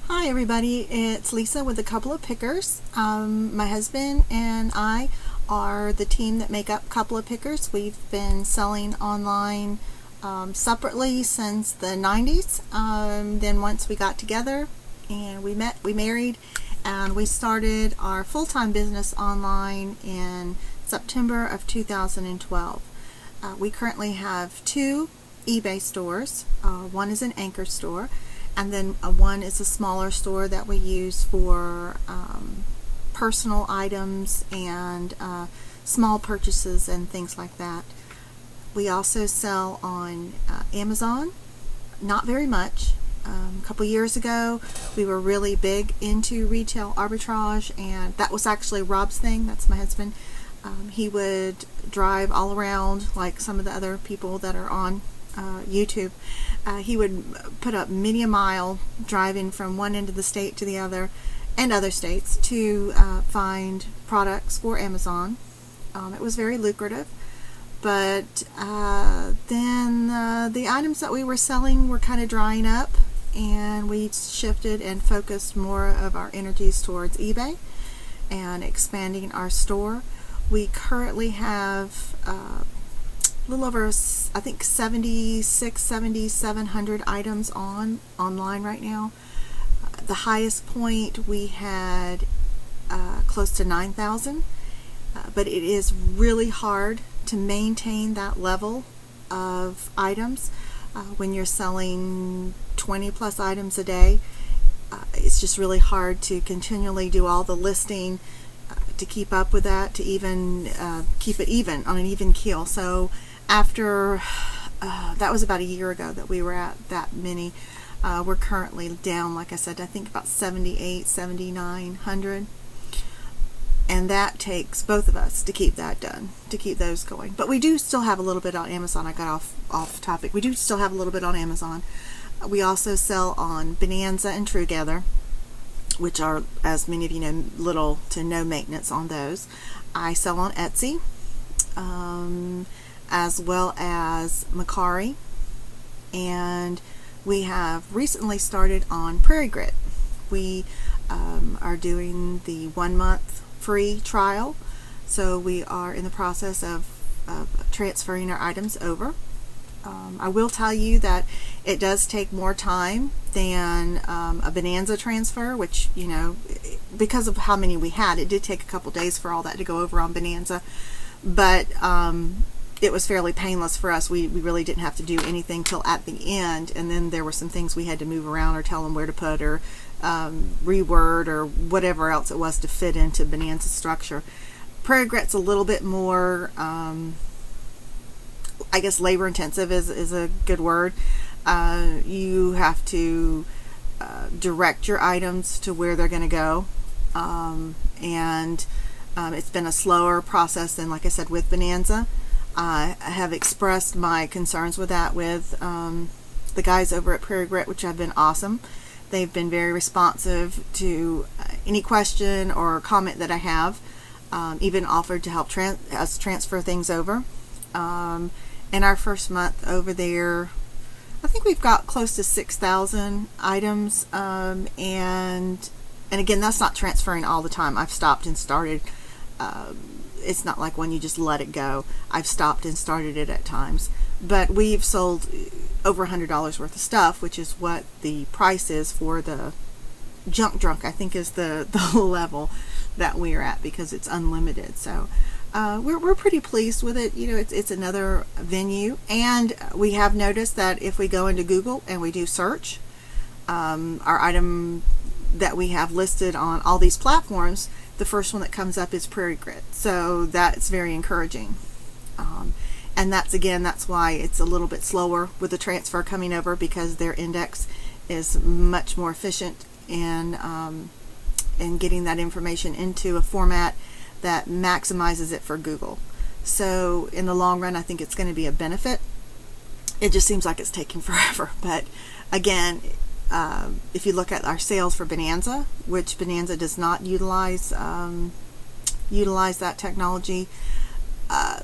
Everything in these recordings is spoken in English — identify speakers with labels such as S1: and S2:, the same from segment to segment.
S1: Hi everybody, it's Lisa with a Couple of Pickers. My husband and I are the team that make up Couple of Pickers. We've been selling online separately since the 90s. Then once we got together and we married, and we started our full-time business online in September of 2012. We currently have two eBay stores. One is an anchor store, and then one is a smaller store that we use for personal items and small purchases and things like that. We also sell on Amazon, not very much. A couple years ago, we were really big into retail arbitrage, and that was actually Rob's thing. That's my husband. He would drive all around like some of the other people that are on YouTube. He would put up many a mile driving from one end of the state to the other and other states to find products for Amazon. It was very lucrative, but then the items that we were selling were kind of drying up, and we shifted and focused more of our energies towards eBay and expanding our store. We currently have a little over, I think, 7,700 items online right now. The highest point we had close to 9,000, but it is really hard to maintain that level of items when you're selling 20 plus items a day. It's just really hard to continually do all the listing to keep up with that, to even keep it even on an even keel. So after that was about a year ago that we were at that many. We're currently down, like I said, I think about 7,900, and that takes both of us to keep that done, to keep those going. But we do still have a little bit on Amazon. I got off topic. We do still have a little bit on Amazon. We also sell on Bonanza and Truegather, which are, as many of you know, little to no maintenance on those. I sell on Etsy, as well as Macari, and we have recently started on PrairieGrit. We are doing the 1 month free trial, so we are in the process of transferring our items over. I will tell you that it does take more time than a Bonanza transfer, which, you know, because of how many we had, it did take a couple days for all that to go over on Bonanza, but it was fairly painless for us. We really didn't have to do anything till at the end, and then there were some things we had to move around or tell them where to put, or reword, or whatever else it was to fit into Bonanza structure. PrairieGrit's a little bit more, I guess labor intensive is a good word. You have to direct your items to where they're going to go, and it's been a slower process than, like I said, with Bonanza. I have expressed my concerns with that with the guys over at PrairieGrit, which have been awesome. They've been very responsive to any question or comment that I have, even offered to help us transfer things over. In our first month over there, I think we've got close to 6,000 items, and again, that's not transferring all the time. I've stopped and started. It's not like when you just let it go. I've stopped and started it at times, but we've sold over $100 worth of stuff, which is what the price is for the junk drunk, I think, is the level that we're at, because it's unlimited. So we're pretty pleased with it. You know, it's another venue, and we have noticed that if we go into Google and we do search, our item that we have listed on all these platforms, the first one that comes up is PrairieGrit. So that's very encouraging. And that's why it's a little bit slower with the transfer coming over, because their index is much more efficient in getting that information into a format that maximizes it for Google. So in the long run, I think it's going to be a benefit. It just seems like it's taking forever. But again, if you look at our sales for Bonanza, which Bonanza does not utilize that technology,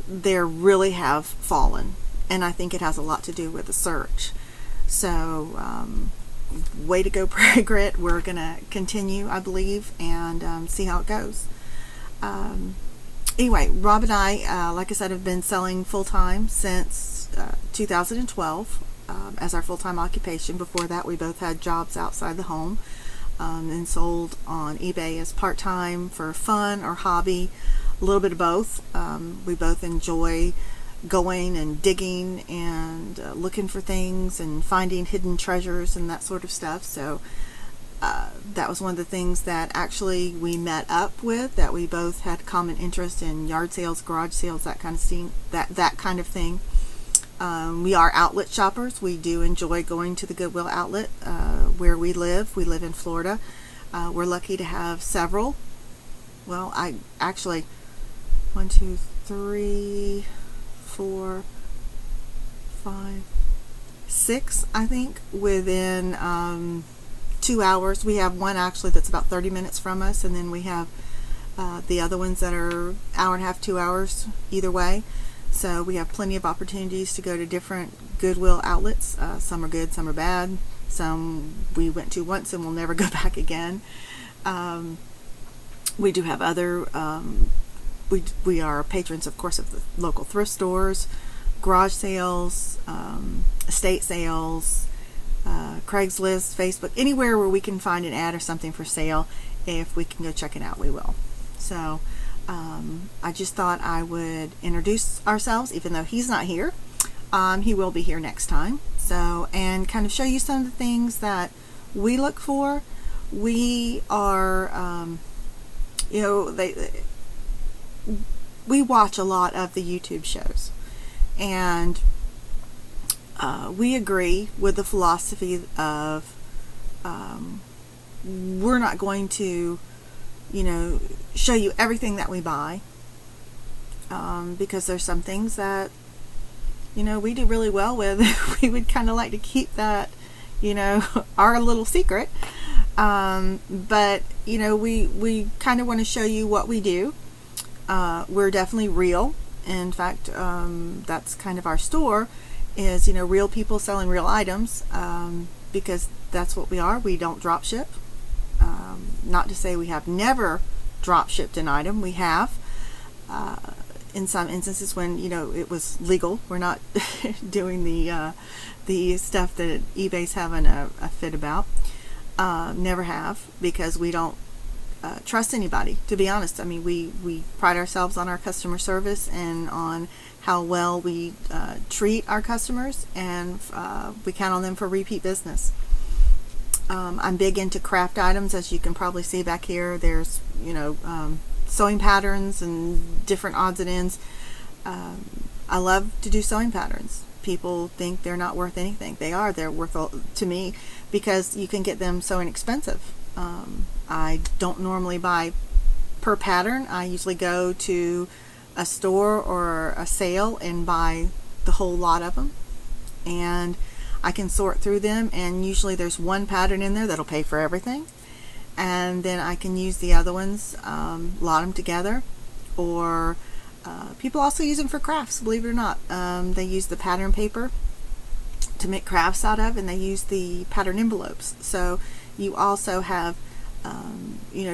S1: they really have fallen, and I think it has a lot to do with the search. So way to go, PrairieGrit. We're going to continue, I believe, and see how it goes. Anyway, Rob and I, like I said, have been selling full-time since 2012 as our full-time occupation. Before that, we both had jobs outside the home and sold on eBay as part-time for fun or hobby, a little bit of both. We both enjoy going and digging and looking for things and finding hidden treasures and that sort of stuff. So that was one of the things that actually we met up with, that we both had common interest in: yard sales, garage sales, that kind of thing. That kind of thing. We are outlet shoppers. We do enjoy going to the Goodwill outlet where we live. We live in Florida. We're lucky to have several. Well, I actually 1, 2, 3, 4, 5, 6, I think, within 2 hours. We have one actually that's about 30 minutes from us, and then we have the other ones that are hour and a half, 2 hours either way. So we have plenty of opportunities to go to different Goodwill outlets. Some are good, some are bad. Some we went to once and we'll never go back again. We do have other we are patrons, of course, of the local thrift stores, garage sales, estate sales, Craigslist, Facebook, anywhere where we can find an ad or something for sale. If we can go check it out, we will. So I just thought I would introduce ourselves, even though he's not here. He will be here next time. So, and kind of show you some of the things that we look for. We are, we watch a lot of the YouTube shows, and we agree with the philosophy of we're not going to, show you everything that we buy, because there's some things that, we do really well with. We would kind of like to keep that, our little secret. But, we kind of want to show you what we do. We're definitely real. In fact, that's kind of our store is, real people selling real items, because that's what we are. We don't drop ship. Not to say we have never drop shipped an item. We have, in some instances when, it was legal. We're not doing the stuff that eBay's having a fit about. Never have, because we don't trust anybody, to be honest. I mean, we pride ourselves on our customer service and on how well we treat our customers, and we count on them for repeat business. I'm big into craft items, as you can probably see back here. There's, sewing patterns and different odds and ends. I love to do sewing patterns. People think they're not worth anything. They are. They're worth to me, because you can get them so inexpensive. I don't normally buy per pattern. I usually go to a store or a sale and buy the whole lot of them, and I can sort through them, and usually there's one pattern in there that'll pay for everything, and then I can use the other ones, lot them together. Or people also use them for crafts, believe it or not. They use the pattern paper to make crafts out of, and they use the pattern envelopes. So you also have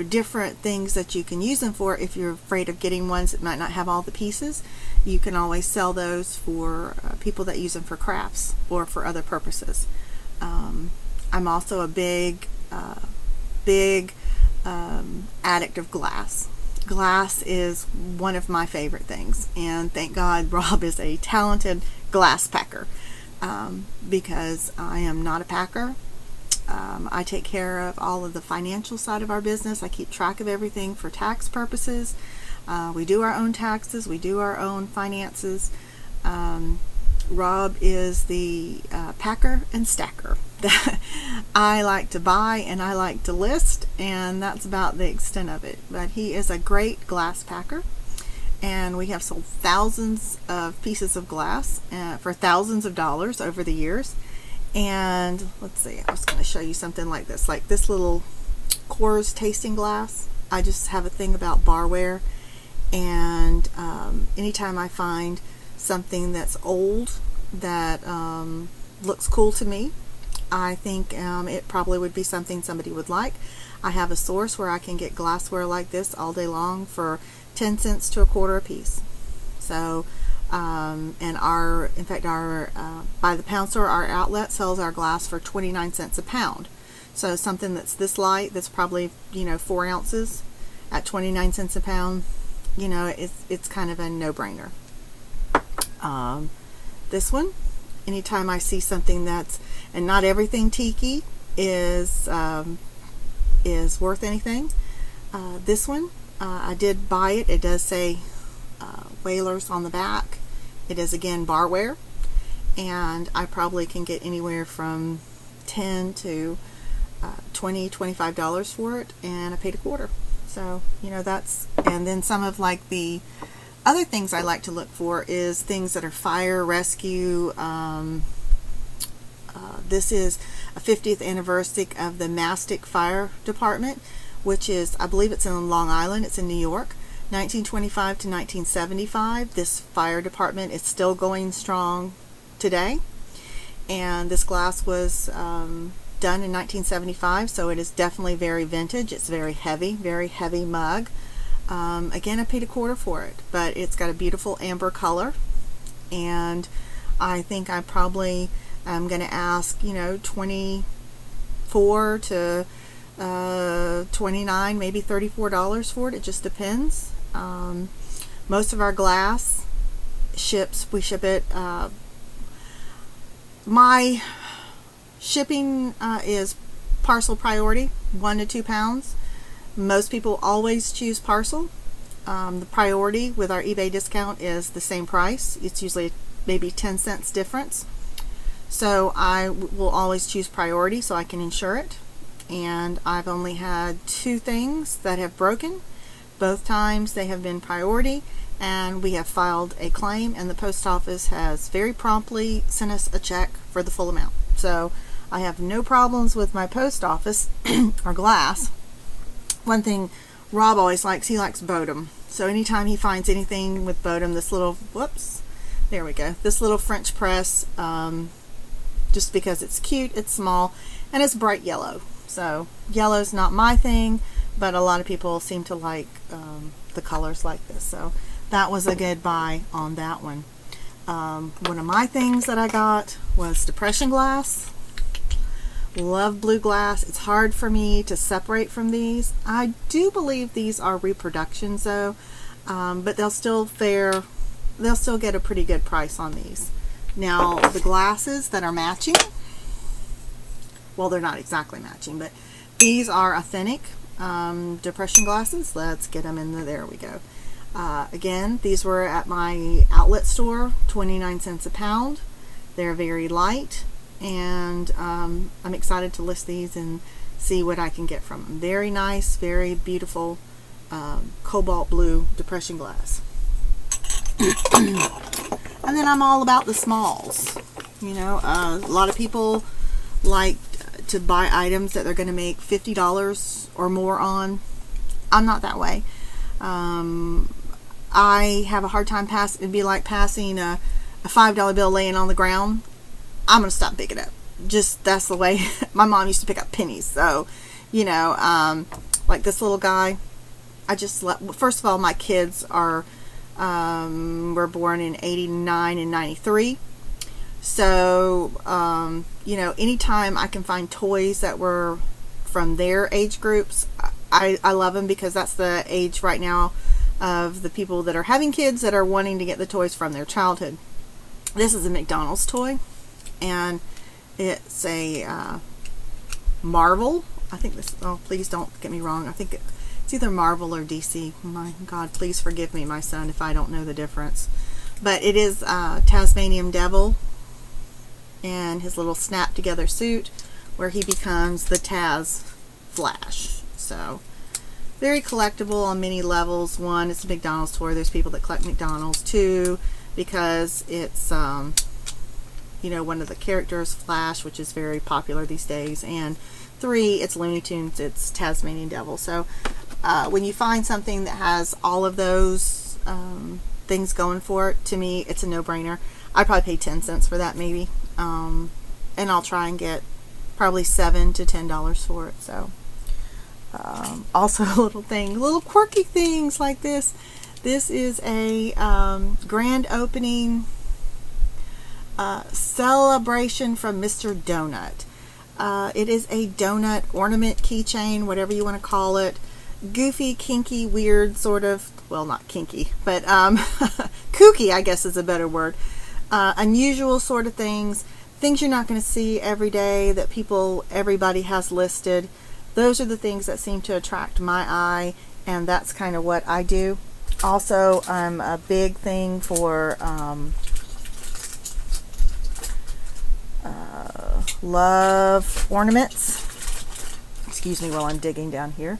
S1: different things that you can use them for. If you're afraid of getting ones that might not have all the pieces, you can always sell those for people that use them for crafts or for other purposes. I'm also a big addict of glass. Glass is one of my favorite things, and thank God Rob is a talented glass packer, because I am not a packer. I take care of all of the financial side of our business. I keep track of everything for tax purposes. We do our own taxes. We do our own finances. Rob is the packer and stacker. I like to buy and I like to list, and that's about the extent of it. But he is a great glass packer, and we have sold thousands of pieces of glass for thousands of dollars over the years. And let's see, I was going to show you something like this little Coors tasting glass. I just have a thing about barware, and anytime I find something that's old that looks cool to me, I think it probably would be something somebody would like. I have a source where I can get glassware like this all day long for 10 cents to a quarter a piece. So, and in fact, our by the pound store, our outlet sells our glass for 29 cents a pound. So something that's this light, that's probably 4 ounces, at 29 cents a pound, it's kind of a no-brainer. This one, anytime I see something and not everything tiki is worth anything. This one, I did buy it. It does say whalers on the back. It is again barware, and I probably can get anywhere from $10 to $20-$25 for it, and I paid a quarter. So that's, and then some of like the other things I like to look for is things that are fire rescue. This is a 50th anniversary of the Mastic Fire Department, which is, I believe it's in Long Island. It's in New York. 1925 to 1975. This fire department is still going strong today. And this glass was done in 1975, so it is definitely very vintage. It's very heavy mug. Again, I paid a quarter for it, but it's got a beautiful amber color, and I think I probably am going to ask 24 to 29, maybe $34 for it. It just depends. Most of our glass we ship it. My shipping is parcel priority, 1 to 2 pounds. Most people always choose parcel. The priority with our eBay discount is the same price. It's usually maybe 10 cents difference. So I will always choose priority so I can insure it. And I've only had 2 things that have broken. Both times they have been priority, and we have filed a claim, and the post office has very promptly sent us a check for the full amount. So I have no problems with my post office or glass. One thing Rob always likes, he likes Bodum. So anytime he finds anything with Bodum, this little, there we go, this little French press, just because it's cute, it's small, and it's bright yellow. So yellow's not my thing, but a lot of people seem to like the colors like this. So that was a good buy on that one. One of my things that I got was depression glass. Love blue glass. It's hard for me to separate from these. I do believe these are reproductions though, but they'll still get a pretty good price on these. Now the glasses that are matching, well, they're not exactly matching, but these are authentic depression glasses. Let's get them in there we go. Again, these were at my outlet store, 29 cents a pound. They're very light, and I'm excited to list these and see what I can get from them. Very nice, very beautiful cobalt blue depression glass. And then I'm all about the smalls. A lot of people like to buy items that they're going to make $50 or more on. I'm not that way. I have a hard time it'd be like passing a $5 bill laying on the ground. I'm going to stop picking it up. Just, that's the way my mom used to pick up pennies. So, like this little guy, first of all, my kids were born in 89 and 93. So, anytime I can find toys that were from their age groups, I love them, because that's the age right now of the people that are having kids that are wanting to get the toys from their childhood. This is a McDonald's toy, and it's a Marvel. I think this, oh, please don't get me wrong. I think it's either Marvel or DC. My God, please forgive me, my son, if I don't know the difference. But it is Tasmanian Devil and his little snap together suit where he becomes the Taz Flash. So very collectible on many levels. 1, it's a McDonald's toy. There's people that collect McDonald's. 2, because it's one of the characters, Flash, which is very popular these days. And 3, it's Looney Tunes. It's Tasmanian Devil. So when you find something that has all of those things going for it, to me, it's a no-brainer. I probably pay 10 cents for that maybe. And I'll try and get probably $7 to $10 for it. So also little quirky things like this. This is a grand opening celebration from Mr. Donut. It is a donut ornament keychain, whatever you want to call it. Goofy, kinky, weird, sort of. Well, not kinky, but kooky, I guess is a better word. Unusual sort of things you're not going to see every day that everybody has listed. Those are the things that seem to attract my eye, and that's kind of what I do. Also, I'm a big thing for love ornaments. Excuse me while I'm digging down here.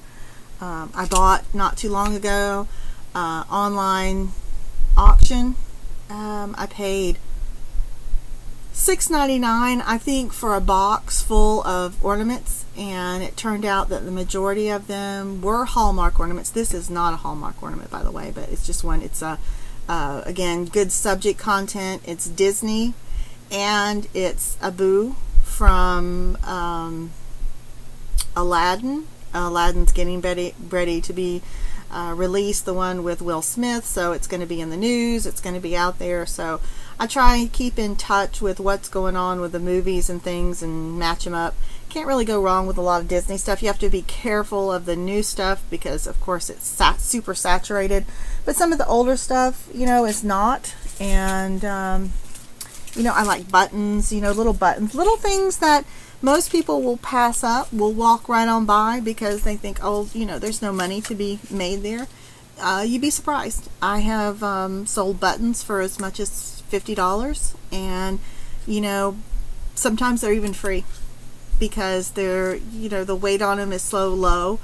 S1: I bought not too long ago online auction. I paid $6.99, I think, for a box full of ornaments, and it turned out that the majority of them were Hallmark ornaments. This is not a Hallmark ornament, by the way, but it's just one. It's again, good subject content. It's Disney, and it's Abu from Aladdin. Aladdin's getting ready to be released, the one with Will Smith, so it's going to be in the news, it's going to be out there. So I try and keep in touch with what's going on with the movies and things and match them up. Can't really go wrong with a lot of Disney stuff. You have to be careful of the new stuff because, of course, it's super saturated. But some of the older stuff, is not. And, I like buttons, little buttons, little things that most people will pass up, will walk right on by because they think, there's no money to be made there. You'd be surprised. I have sold buttons for as much as $50, and sometimes they're even free because they're the weight on them is so low.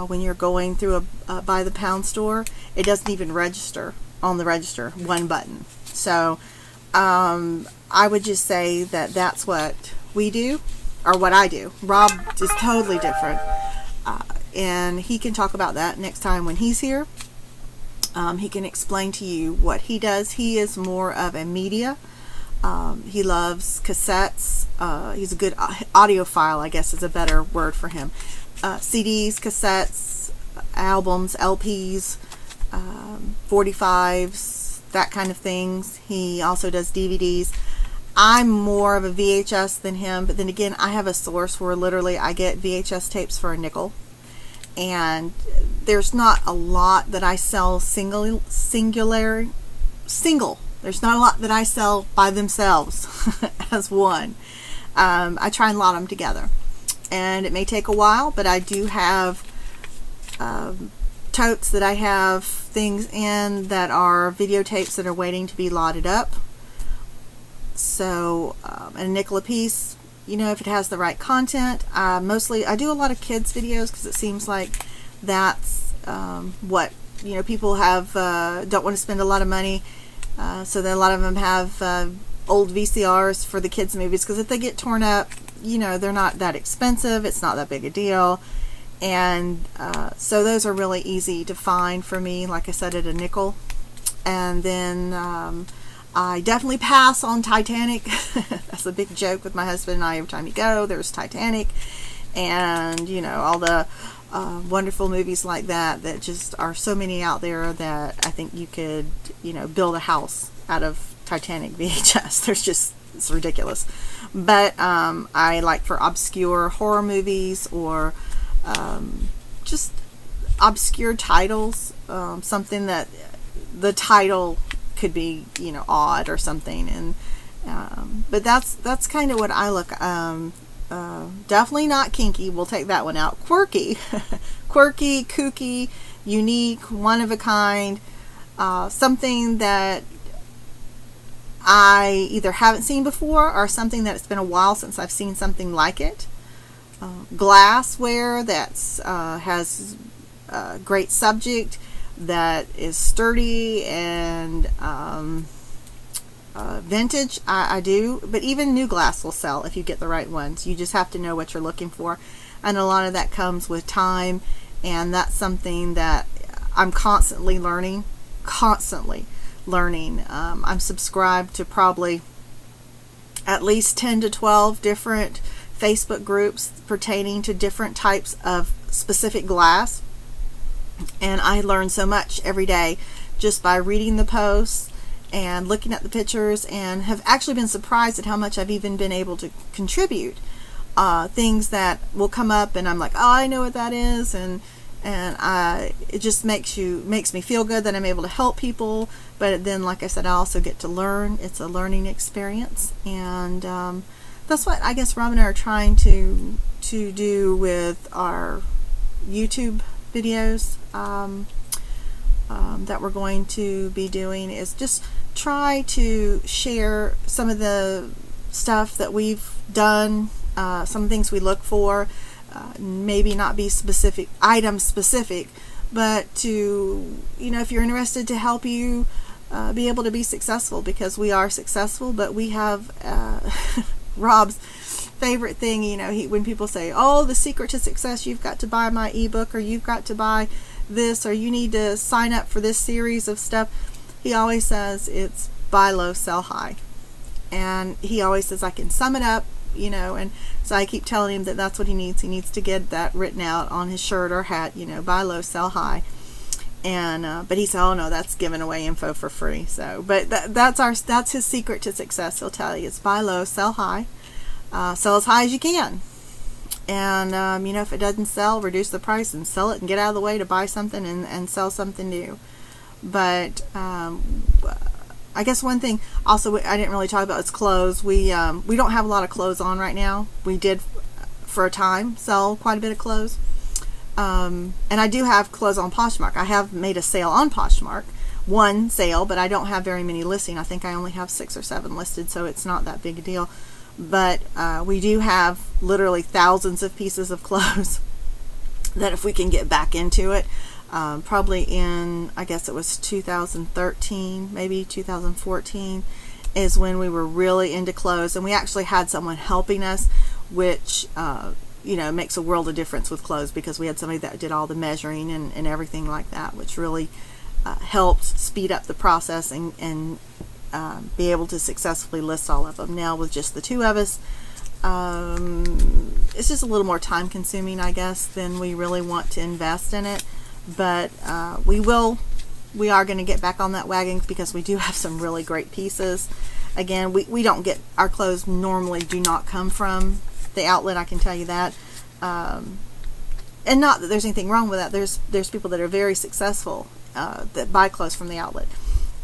S1: When you're going through a by the pound store, it doesn't even register on the register, one button. So I would just say that that's what we do, or what I do. Rob is totally different, and he can talk about that next time when he's here. He can explain to you what he does. He is more of a media. He loves cassettes. He's a good audiophile, I guess is a better word for him. CDs, cassettes, albums, LPs, 45s, that kind of things. He also does DVDs. I'm more of a VHS than him, but then again, I have a source where literally I get VHS tapes for a nickel. And there's not a lot that I sell single. There's not a lot that I sell by themselves as one. I try and lot them together. And it may take a while, but I do have totes that I have things in that are videotapes that are waiting to be lotted up. So, a nickel a piece, if it has the right content. Mostly, I do a lot of kids videos because it seems like that's what, people have, don't want to spend a lot of money. So that a lot of them have old VCRs for the kids' movies, because if they get torn up, they're not that expensive. It's not that big a deal. And so those are really easy to find for me, like I said, at a nickel. And then I definitely pass on Titanic. That's a big joke with my husband and I. Every time you go, there's Titanic. And, all the wonderful movies like that just are so many out there that I think you could, build a house out of Titanic VHS. It's ridiculous. But I like for obscure horror movies or just obscure titles, something that the title could be, odd or something. And but that's kind of what I look. Definitely not kinky. We'll take that one out. Quirky, kooky, unique, one of a kind. Something that I either haven't seen before or something that it's been a while since I've seen something like it. Glassware that's has a great subject, that is sturdy and vintage. I do, but even new glass will sell if you get the right ones. You just have to know what you're looking for, and a lot of that comes with time, and that's something that I'm constantly learning. I'm subscribed to probably at least 10 to 12 different Facebook groups pertaining to different types of specific glass, and I learn so much every day just by reading the posts and looking at the pictures, and have actually been surprised at how much I've even been able to contribute. Things that will come up and I'm like, oh, I know what that is, and it just makes me feel good that I'm able to help people. But then, like I said, I also get to learn. It's a learning experience, and that's what I guess Rob and I are trying to do with our YouTube videos that we're going to be doing, is just try to share some of the stuff that we've done, some things we look for, maybe not be specific, item specific, but to, if you're interested, to help you be able to be successful, because we are successful, but we have Rob's favorite thing, when people say, oh, the secret to success, you've got to buy my ebook, or you've got to buy this, or you need to sign up for this series of stuff, he always says it's buy low, sell high. And he always says I can sum it up, and so I keep telling him that that's what he needs. He needs to get that written out on his shirt or hat, buy low, sell high. And but he said, oh no, that's giving away info for free. So, but that's his secret to success. He'll tell you it's buy low, sell high, sell as high as you can. And if it doesn't sell, reduce the price and sell it and get out of the way to buy something and sell something new. But I guess one thing also I didn't really talk about is clothes. We don't have a lot of clothes on right now. We did for a time sell quite a bit of clothes. And I do have clothes on Poshmark. I have made a sale on Poshmark, one sale, but I don't have very many listing. I think I only have 6 or 7 listed, so it's not that big a deal. But we do have literally thousands of pieces of clothes that if we can get back into it, probably in, I guess it was 2013, maybe 2014, is when we were really into clothes. And we actually had someone helping us, which makes a world of difference with clothes, because we had somebody that did all the measuring and everything like that, which really helped speed up the process and be able to successfully list all of them. Now with just the 2 of us, it's just a little more time consuming, I guess, than we really want to invest in it. But we are going to get back on that wagon, because we do have some really great pieces. Again, we don't get, our clothes normally do not come from the outlet, I can tell you that. And not that there's anything wrong with that. There's people that are very successful that buy clothes from the outlet.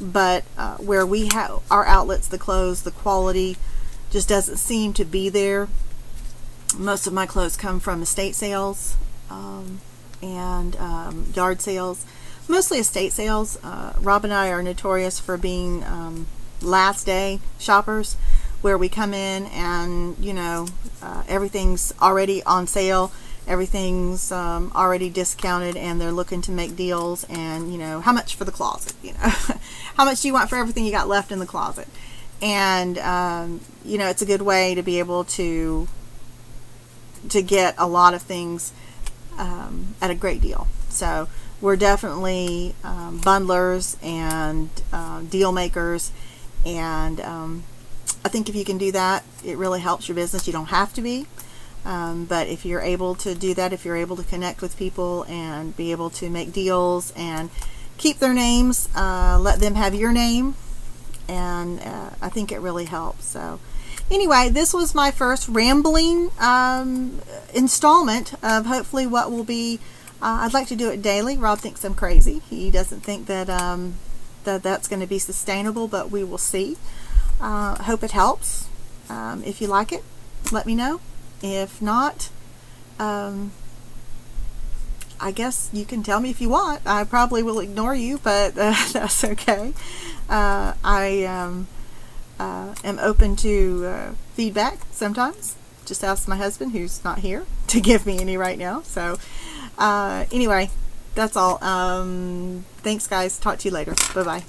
S1: But where we have our outlets, the clothes, the quality just doesn't seem to be there. Most of my clothes come from estate sales and yard sales, mostly estate sales. Rob and I are notorious for being last day shoppers, where we come in and everything's already on sale, everything's already discounted, and they're looking to make deals. And how much for the closet, how much do you want for everything you got left in the closet? And it's a good way to be able to get a lot of things at a great deal. So we're definitely bundlers and deal makers, and I think if you can do that, it really helps your business. You don't have to be, but if you're able to do that, if you're able to connect with people and be able to make deals and keep their names, let them have your name, and I think it really helps. So anyway, this was my first rambling installment of hopefully what will be, I'd like to do it daily. Rob thinks I'm crazy. He doesn't think that that's going to be sustainable, but we will see. Hope it helps. If you like it, let me know. If not, I guess you can tell me if you want. I probably will ignore you, but that's okay. I am open to feedback sometimes. Just ask my husband, who's not here, to give me any right now. So anyway, that's all. Thanks, guys. Talk to you later. Bye-bye.